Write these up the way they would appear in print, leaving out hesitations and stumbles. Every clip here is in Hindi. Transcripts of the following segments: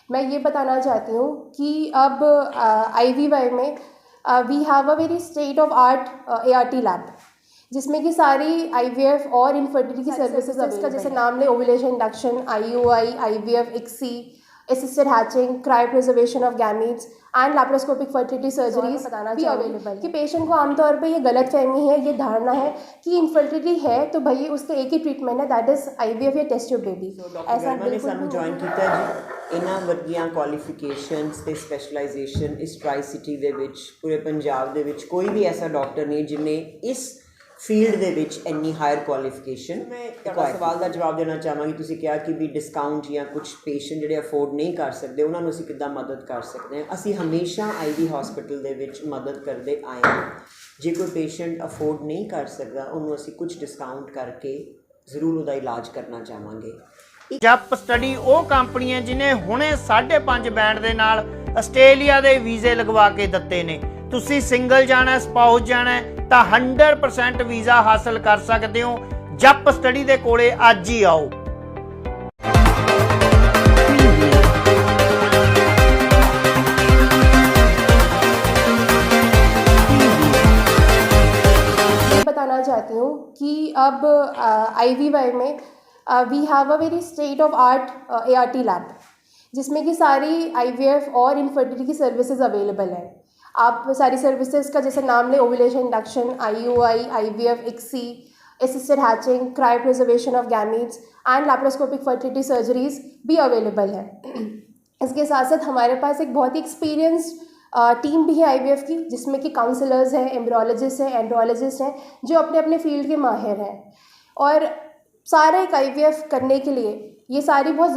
मैं ये बताना चाहती हूँ कि अब IVY में we have a very state of art ART lab, जिसमें कि सारी IVF और इनफर्टिलिटी सर्विसेज इसका जैसे नाम ले ovulation induction, IUI, IVF, ICSI, assisted hatching, cryopreservation of gametes and laparoscopic fertility surgeries भी अवेलेबल कि पेशेंट को आमतौर पे ये गलत फहमी है, ये धारणा है कि इनफर्टिलिटी है तो भाई उसका एक ही ट्रीटमेंट है, दैट इज IVF या टेस्ट ट्यूब बेबी। ऐसा बिल्कुल नहीं ज्वाइन किया जी। इन्हां वर्गियां क्वालिफिकेशनस ते स्पैशलाइजेशन इस ट्राई सिटी दे विच पूरे पंजाब दे विच कोई भी ऐसा डॉक्टर नहीं जिन्हें इस फील्ड दे विच इन्नी हायर क्वालिफिकेशन। मैं एक सवाल का जवाब देना चाहांगी, तुसीं कहा कि भी डिस्काउंट या कुछ पेशेंट जिहड़े अफोर्ड नहीं कर सकते उन्हां नूं असीं किद्दां मदद कर सकते हैं। असीं हमेशा IV हॉस्पिटल दे विच मदद करते आए हैं। जे कोई पेशेंट अफोर्ड नहीं कर सकता उन्होंने असीं कुछ डिस्काउंट करके जरूर उसका इलाज करना चाहांगे। जप स्टडी वो कंपनी है जिन्हें हुणे 5.5 बैंड दे नाल आस्ट्रेलिया दे वीजे लगवा के दिते ने। तुसीं सिंगल जाना, स्पाउस जाना तो 100% वीज़ा हासिल कर सकते हो। जप स्टडी दे कोले अज ही आओ। बताना चाहती हूँ कि अब IVY में we have a very state of art ART lab, जिसमें कि सारी IVF और इनफर्टिलिटी सर्विसेज अवेलेबल है। आप सारी सर्विसेज का जैसे नाम ले ovulation induction, IUI, IVF, ICSI, assisted hatching, cryopreservation of gametes and laparoscopic fertility surgeries भी अवेलेबल है। इसके साथ साथ हमारे पास एक बहुत ही एक्सपीरियंस्ड टीम भी है IVF की, जिसमें कि काउंसलर्स हैं, एम्ब्रियोलॉजिस्ट हैं, एंड्रोलॉजिस्ट हैं, जो अपने अपने फील्ड के माहिर हैं। और सारे एक IVF करने के लिए ये सारी बहुत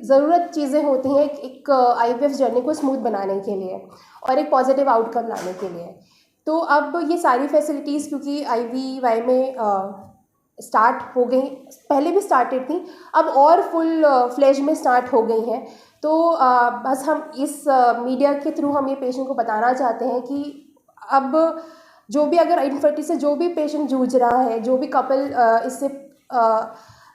ज़रूरत चीज़ें होती हैं एक IVF जर्नी को स्मूथ बनाने के लिए और एक पॉजिटिव आउटकम लाने के लिए। तो अब ये सारी फैसिलिटीज़ क्योंकि IVY में स्टार्ट हो गई, पहले भी स्टार्टेड थी, अब और फुल फ्लेज में स्टार्ट हो गई हैं। तो बस हम इस मीडिया के थ्रू हम ये पेशेंट को बताना चाहते हैं कि अब जो भी अगर इनफर्टिलिटी से जो भी पेशेंट जूझ रहा है, जो भी कपल इससे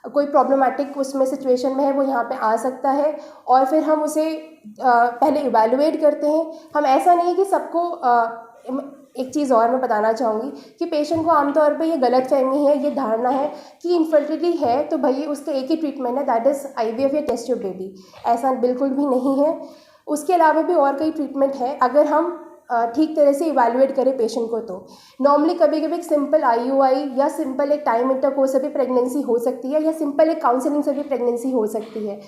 कोई प्रॉब्लमाटिक उसमें सिचुएशन में है, वो यहाँ पे आ सकता है और फिर हम उसे पहले इवैल्यूएट करते हैं। हम ऐसा नहीं है कि सबको एक चीज़ और मैं बताना चाहूँगी कि पेशेंट को आमतौर पे ये गलत फहमी है, ये धारणा है कि इनफर्टिलिटी है तो भाई उसका एक ही ट्रीटमेंट है, दैट इज़ IVF या टेस्ट ट्यूब बेबी। ऐसा बिल्कुल भी नहीं है। उसके अलावा भी और कई ट्रीटमेंट है अगर हम ठीक तरह से इवैल्यूएट करें पेशेंट को। तो नॉर्मली कभी कभी एक सिंपल IUI या सिंपल एक टाइम इंटरकोर्स से भी प्रेगनेंसी हो सकती है या सिंपल एक काउंसलिंग से भी प्रेगनेंसी हो सकती है।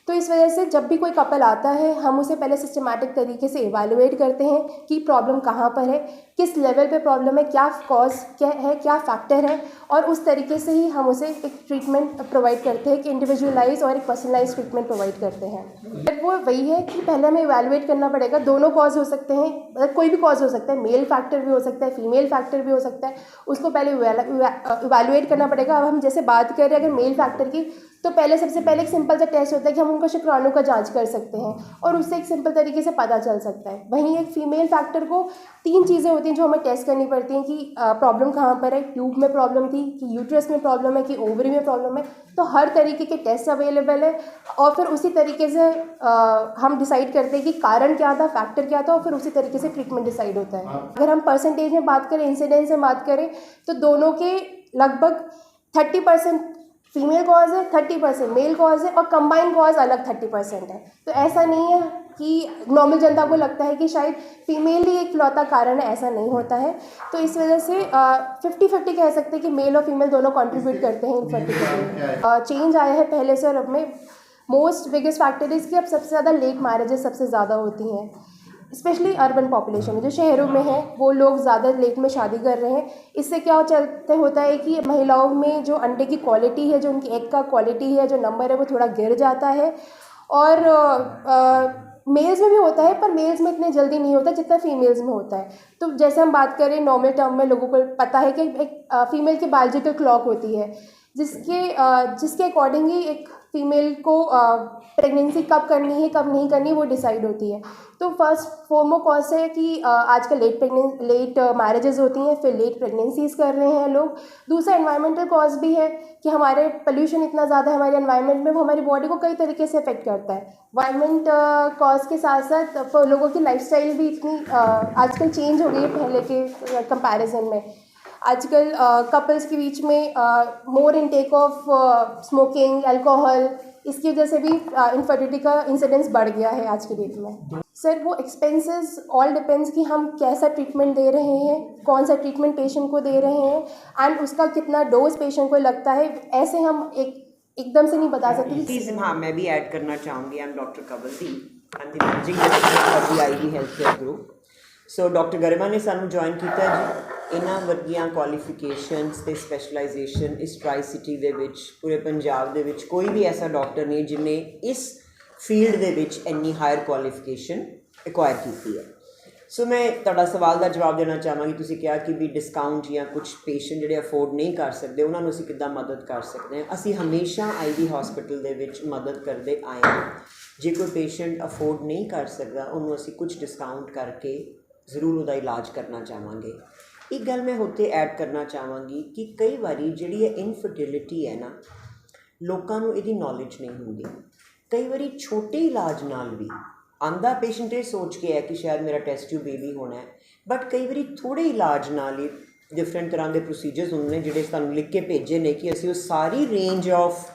तो इस वजह से जब भी कोई कपल आता है हम उसे पहले सिस्टमैटिक तरीके से इवैल्यूएट करते हैं कि प्रॉब्लम कहाँ पर है, किस लेवल पे प्रॉब्लम है, क्या कॉज क्या है, क्या फैक्टर है, और उस तरीके से ही हम उसे एक ट्रीटमेंट प्रोवाइड करते हैं, एक इंडिविजुअलाइज और एक पर्सनलाइज ट्रीटमेंट प्रोवाइड करते हैं। वो वही है कि पहले हमें इवैल्यूएट करना पड़ेगा। दोनों कॉज हो सकते हैं, मतलब कोई भी कॉज हो सकता है, मेल फैक्टर भी हो सकता है, फीमेल फैक्टर भी हो सकता है, उसको पहले इवैल्यूएट करना पड़ेगा। अब हम जैसे बात करें अगर मेल फैक्टर की, तो पहले सबसे पहले एक सिंपल सा टेस्ट होता है कि हम उनका शुक्राणु का जांच कर सकते हैं और उससे एक सिंपल तरीके से पता चल सकता है। वहीं एक फीमेल फैक्टर को 3 चीज़ें होती हैं जो हमें टेस्ट करनी पड़ती हैं कि प्रॉब्लम कहाँ पर है, ट्यूब में प्रॉब्लम थी कि यूट्रस में प्रॉब्लम है कि ओवरी में प्रॉब्लम है। तो हर तरीके के टेस्ट अवेलेबल है और फिर उसी तरीके से हम डिसाइड करते हैं कि कारण क्या था, फैक्टर क्या था, और फिर उसी तरीके से ट्रीटमेंट डिसाइड होता है। अगर हम परसेंटेज में बात करें, इंसिडेंस में बात करें, तो दोनों के लगभग 30% फीमेल कॉज है, 30% मेल कॉज है और कंबाइंड कॉज अलग 30% है। तो ऐसा नहीं है कि नॉर्मल जनता को लगता है कि शायद फीमेल ही एक इकलौता कारण है, ऐसा नहीं होता है। तो इस वजह से 50-50 कह सकते हैं कि मेल और फीमेल दोनों कंट्रीब्यूट करते हैं इनफर्टिलिटी में। चेंज आया है पहले से और अब में। मोस्ट बिगेस्ट फैक्टर इज़ कि अब सबसे ज़्यादा लेट मैरिजेस सबसे ज़्यादा होती हैं, स्पेशली अर्बन पॉपुलेशन में। जो शहरों में है वो लोग ज़्यादा लेट में शादी कर रहे हैं। इससे क्या चलते होता है कि महिलाओं में जो अंडे की क्वालिटी है, जो उनकी एग का क्वालिटी है, जो नंबर है, वो थोड़ा गिर जाता है। और मेल्स में भी होता है पर मेल्स में इतने जल्दी नहीं होता जितना फीमेल्स में होता है। तो जैसे हम बात करें नॉर्मल टर्म में, लोगों को पता है कि एक फीमेल की बायोलॉजिकल क्लॉक होती है जिसके अकॉर्डिंग ही एक फीमेल को प्रेगनेंसी कब करनी है कब नहीं करनी वो डिसाइड होती है। तो फर्स्ट फोरमोस्ट कॉज है कि आजकल लेट मैरिजेस होती हैं, फिर लेट प्रेगनेंसीज कर रहे हैं लोग। दूसरा एनवायरमेंटल कॉज भी है कि हमारे पोल्यूशन इतना ज़्यादा है हमारे एनवायरनमेंट में, वो हमारी बॉडी को कई तरीके से अफेक्ट करता है। एनवायरमेंट कॉज के साथ साथ लोगों की लाइफस्टाइल भी इतनी आजकल चेंज हो गई है पहले के कंपैरिजन में। आजकल कपल्स के बीच में मोर इनटेक ऑफ स्मोकिंग, अल्कोहल, इसकी वजह से भी इनफर्टिलिटी का इंसिडेंस बढ़ गया है आज की डेट में। सर वो एक्सपेंसेस ऑल डिपेंड्स कि हम कैसा ट्रीटमेंट दे रहे हैं, कौन सा ट्रीटमेंट पेशेंट को दे रहे हैं एंड उसका कितना डोज पेशेंट को लगता है। ऐसे हम एकदम से नहीं बता सकते। प्लीज हाँ, मैं भी ऐड करना चाहूँगी। I am doctor Kawaldeep, I am the managing director of the IV health care group. So doctor Garima ने सानू ज्वाइन किया जी। इन्हां वर्गियां क्वालिफिकेशनस ते स्पैशलाइजेशन इस ट्राई सिटी दे विच पूरे पंजाब दे विच कोई भी ऐसा डॉक्टर नहीं जिन्हें इस फील्ड दे विच इन्नी हायर क्वालिफिकेशन एक्वायर की है। सो मैं तुहाडा सवाल का जवाब देना चाहांगी। तुसीं कहा कि भी डिस्काउंट या कुछ पेशेंट जिहड़े अफोर्ड नहीं कर सकते उन्होंने असीं किद्दां मदद कर सकते हैं। असीं हमेशा आईवी हॉस्पिटल दे विच मदद करते आए हैं। जे कोई पेशेंट अफोर्ड नहीं कर सकता उन्होंने असीं कुछ डिस्काउंट करके ज़रूर उसका इलाज करना चाहांगे। एक गल मैं होते ऐड करना चाहांगी कि कई बारी जिहड़ी इनफर्टिलिटी है ना, लोगों को इसकी नॉलेज नहीं होंगी। कई बारी छोटे इलाज नाल भी आंदा पेशेंट ये सोच के है कि शायद मेरा टेस्ट ट्यूब बेबी होना है, बट कई बारी थोड़े इलाज नाल ही डिफरेंट तरह के प्रोसीजर्स होंगे जिहड़े सानूं लिख के भेजे ने कि असीं उस सारी रेंज ऑफ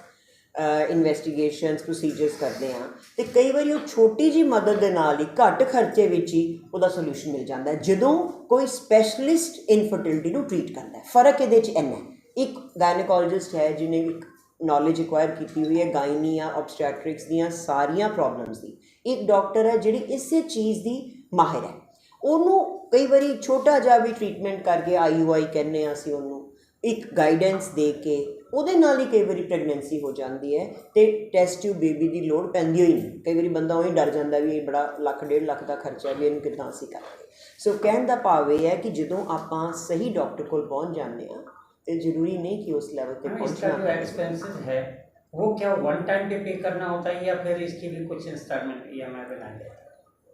इन्वेस्टिगेशनस प्रोसीजर्स करते हैं। तो कई बार वो छोटी जी मदद के नाल ही घट खर्चे विच ही उसका सोल्यूशन मिल जाता है जदों कोई स्पैशलिस्ट इनफर्टिलिटी को ट्रीट करता है। फर्क ये इन्ना है। एक गायनेकोलॉजिस्ट है जिन्हें एक नॉलेज एक्वायर की हुई है गायनी या ऑब्सटैट्रिक्स दियाँ सारियां प्रॉब्लम्स की। एक डॉक्टर है जिहड़ी इस चीज़ की माहिर है। उन्होंने कई बार छोटा जा भी ट्रीटमेंट करके IUI कहने असीं उन्होंने एक गाइडेंस दे के ਉਹਦੇ ਨਾਲ ही कई बार प्रेगनेंसी हो जाती है तो टेस्ट ट्यूब बेबी की लोड़ पैंदी ही नहीं। कई बार बंदा उही डर जाता भी बड़ा लाख 1.5 लाख का खर्चा भी इन्हूं किदां असीं करांगे। सो कहण दा भाव यह है कि जदों आपां सही डॉक्टर कोल पहुँच जाते हैं तो जरूरी नहीं कि उस लैवल पर पहुँचना। एक्सपेंसेस है वो क्या वन टाइम पे पे करना होता है या फिर इसकी भी कुछ इंस्टॉलमेंट EMI बनाया जाता है?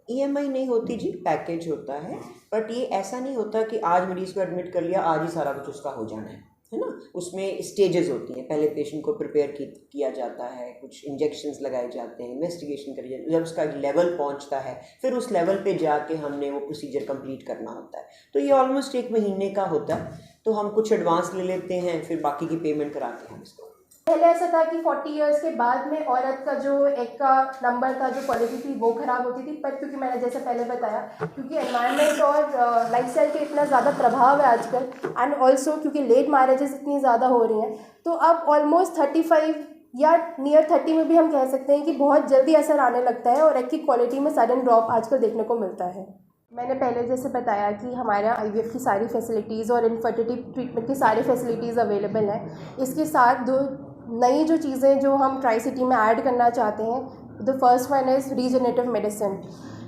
EMI नहीं होती जी, पैकेज होता है। बट ये ऐसा नहीं होता कि आज मरीज़ को एडमिट कर लिया आज ही सारा कुछ उसका हो जाना है ना। उसमें स्टेजेस होती हैं। पहले पेशेंट को प्रिपेयर किया जाता है, कुछ इंजेक्शंस लगाए जाते हैं, इन्वेस्टिगेशन करी जाती है। जब उसका एक लेवल पहुंचता है फिर उस लेवल पे जाके हमने वो प्रोसीजर कंप्लीट करना होता है। तो ये ऑलमोस्ट 1 महीने का होता है। तो हम कुछ एडवांस ले लेते हैं, फिर बाकी की पेमेंट कराते हैं इसको। पहले ऐसा था कि 40 इयर्स के बाद में औरत का जो एक का नंबर था, जो क्वालिटी थी वो ख़राब होती थी। पर क्योंकि मैंने जैसे पहले बताया, क्योंकि एनवायरनमेंट और लाइफस्टाइल के इतना ज़्यादा प्रभाव है आजकल, एंड ऑल्सो क्योंकि लेट मैरिजेस इतनी ज़्यादा हो रही हैं, तो अब ऑलमोस्ट 35 या नियर 30 में भी हम कह सकते हैं कि बहुत जल्दी असर आने लगता है और एक की क्वालिटी में सडन ड्रॉप आजकल देखने को मिलता है। मैंने पहले जैसे बताया कि हमारे यहाँ IVF की सारी फैसिलिटीज़ और इनफर्टिलिटी ट्रीटमेंट की सारी फैसिलिटीज़ अवेलेबल हैं। इसके साथ दो नई जो चीज़ें जो हम ट्राई सिटी में ऐड करना चाहते हैं, the first one is regenerative medicine.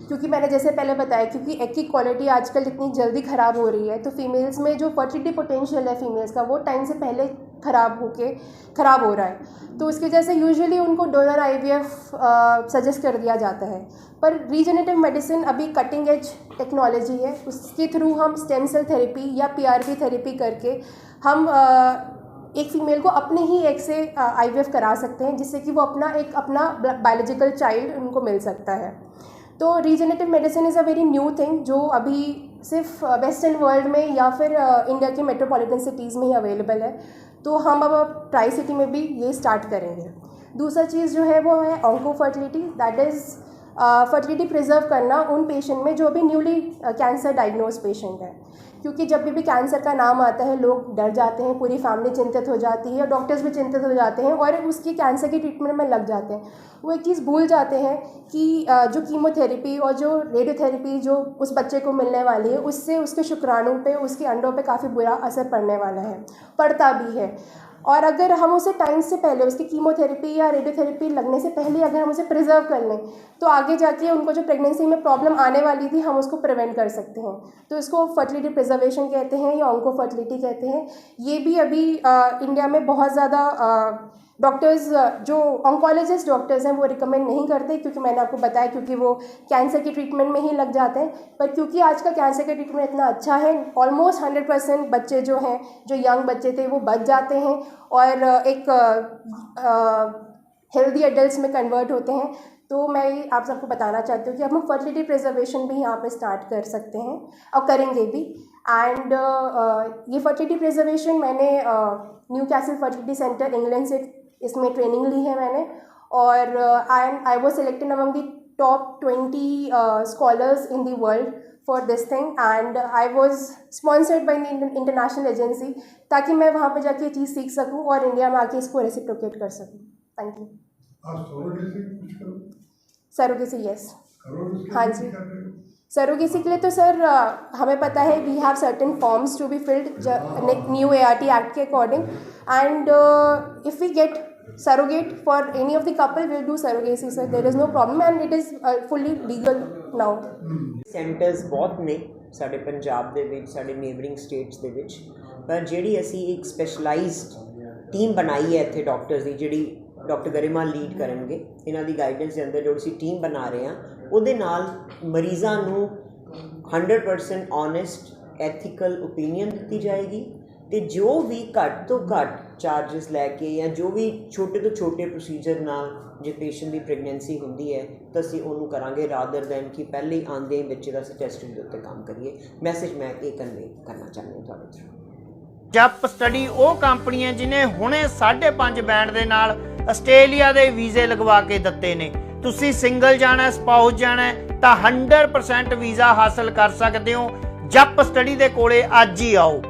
क्योंकि मैंने जैसे पहले बताया, क्योंकि एग की क्वालिटी आजकल इतनी जल्दी ख़राब हो रही है, तो फीमेल्स में जो फर्टिलिटी पोटेंशियल है फीमेल्स का, वो टाइम से पहले ख़राब हो रहा है। तो उसकी वजह से यूजुअली उनको डोनर IVF सजेस्ट कर दिया जाता है। पर रीजनरेटिव मेडिसिन अभी कटिंग एज टेक्नोलॉजी है। उसके थ्रू हम स्टेम सेल थेरेपी या PRP थेरेपी करके हम एक फ़ीमेल को अपने ही एग से IVF करा सकते हैं, जिससे कि वो अपना बायोलॉजिकल चाइल्ड उनको मिल सकता है। तो regenerative medicine is a very new thing जो अभी सिर्फ वेस्टर्न वर्ल्ड में या फिर इंडिया के मेट्रोपॉलिटन सिटीज़ में ही अवेलेबल है। तो हम अब ट्राई सिटी में भी ये स्टार्ट करेंगे। दूसरा चीज़ जो है वो है onco fertility, that is fertility preserve करना उन पेशेंट में जो अभी न्यूली कैंसर डायग्नोज पेशेंट है। क्योंकि जब भी कैंसर का नाम आता है लोग डर जाते हैं, पूरी फैमिली चिंतित हो जाती है, डॉक्टर्स भी चिंतित हो जाते हैं और उसकी कैंसर की ट्रीटमेंट में लग जाते हैं। वो एक चीज़ भूल जाते हैं कि जो कीमोथेरेपी और जो रेडियोथेरेपी जो उस बच्चे को मिलने वाली है, उससे उसके शुक्राणु पे, उसके अंडों पे काफ़ी बुरा असर पड़ने वाला है, पड़ता भी है। और अगर हम उसे टाइम से पहले, उसकी कीमोथेरेपी या रेडियोथेरेपी लगने से पहले अगर हम उसे प्रिजर्व कर लें, तो आगे जाके उनको जो प्रेगनेंसी में प्रॉब्लम आने वाली थी, हम उसको प्रिवेंट कर सकते हैं। तो इसको फर्टिलिटी प्रिजर्वेशन कहते हैं या ऑन्को फर्टिलिटी कहते हैं। ये भी अभी इंडिया में बहुत ज़्यादा डॉक्टर्स जो ऑन्कोलॉजिस्ट डॉक्टर्स हैं वो रिकमेंड नहीं करते, क्योंकि मैंने आपको बताया क्योंकि वो कैंसर के ट्रीटमेंट में ही लग जाते हैं। पर क्योंकि आज का कैंसर का ट्रीटमेंट इतना अच्छा है, ऑलमोस्ट 100% बच्चे जो हैं, जो यंग बच्चे थे वो बच जाते हैं और एक हेल्दी एडल्ट्स में कन्वर्ट होते हैं। तो मैं आप सबको बताना चाहती हूँ कि अब हम फर्टिलिटी प्रिजर्वेशन भी यहाँ पे स्टार्ट कर सकते हैं और करेंगे भी। एंड ये फर्टिलिटी प्रिजर्वेशन मैंने new castle fertility centre England से इसमें ट्रेनिंग ली है मैंने, और I was selected among the top 20 scholars in the world for this thing, and I was sponsored by the international agency, ताकि मैं वहाँ पर जाके ये चीज़ सीख सकूँ और इंडिया में आके इसको रेसिप्रोकेट कर सकूँ। Thank you. सरोगेसी यस, हाँ जी। सरोगेसी के लिए तो सर हमें पता है we have certain forms to be filled new ART act के according, and if we get surrogate for any of the couple, we'll do surrogacy sir, there is no problem and it is fully legal now। Centres ਬਹੁਤ ਨੇ ਸਾਡੇ ਪੰਜਾਬ ਦੇ ਵਿੱਚ, ਸਾਡੇ ਨੇਬਰਿੰਗ ਸਟੇਟਸ ਦੇ ਵਿੱਚ, ਪਰ ਜਿਹੜੀ ਅਸੀਂ ਇੱਕ ਸਪੈਸ਼ਲਾਈਜ਼ਡ ਟੀਮ ਬਣਾਈ ਹੈ ਇੱਥੇ ਡਾਕਟਰਸ ਦੀ, ਜਿਹੜੀ ਡਾਕਟਰ ਗਰਿਮਾ ਲੀਡ ਕਰਨਗੇ, ਇਹਨਾਂ ਦੀ ਗਾਈਡੈਂਸ ਦੇ ਅੰਦਰ ਜੋ ਅਸੀਂ ਟੀਮ ਬਣਾ ਰਹੇ ਹਾਂ, ਉਹਦੇ ਨਾਲ ਮਰੀਜ਼ਾਂ ਨੂੰ 100% ਓਨੈਸਟ ਐਥੀਕਲ ਓਪੀਨੀਅਨ ਦਿੱਤੀ ਜਾਏਗੀ, ਤੇ ਜੋ ਵੀ ਘੱਟ ਤੋਂ ਘੱਟ ਚਾਰजेस ਲੈ ਕੇ ਜਾਂ ਜੋ ਵੀ ਛੋਟੇ ਤੋਂ ਛੋਟੇ ਪ੍ਰੋਸੀਜਰ ਨਾਲ ਜੇ ਪੇਸ਼ੈਂਟ ਦੀ ਪ੍ਰੈਗਨੈਂਸੀ ਹੁੰਦੀ ਹੈ ਤਾਂ ਅਸੀਂ ਉਹਨੂੰ ਕਰਾਂਗੇ, ਰਾਦਰ ਦੈਨ ਕਿ ਪਹਿਲੇ ਹੀ ਆਉਂਦੇ ਬੱਚੇ ਦਾ ਅਸੀਂ ਟੈਸਟਿੰਗ ਦੇ ਉੱਤੇ ਕੰਮ ਕਰੀਏ। ਮੈਸੇਜ ਮੈਂ ਇਹ ਕਨਵੇ ਕਰਨਾ ਚਾਹੁੰਦੀ ਹਾਂ ਤੁਹਾਡੇ ਥਰੂ। ਜਪ ਸਟੱਡੀ ਉਹ ਕੰਪਨੀ ਹੈ ਜਿਹਨੇ ਹੁਣੇ 5.5 ਬੈਂਡ ਦੇ ਨਾਲ ਆਸਟ੍ਰੇਲੀਆ ਦੇ ਵੀਜ਼ੇ ਲਗਵਾ ਕੇ ਦਿੱਤੇ ਨੇ। ਤੁਸੀਂ ਸਿੰਗਲ ਜਾਣਾ, ਸਪਾਊਸ ਜਾਣਾ ਤਾਂ 100% ਵੀਜ਼ਾ ਹਾਸਲ ਕਰ ਸਕਦੇ ਹੋ। ਜਪ ਸਟੱਡੀ ਦੇ ਕੋਲੇ ਅੱਜ ਹੀ ਆਓ।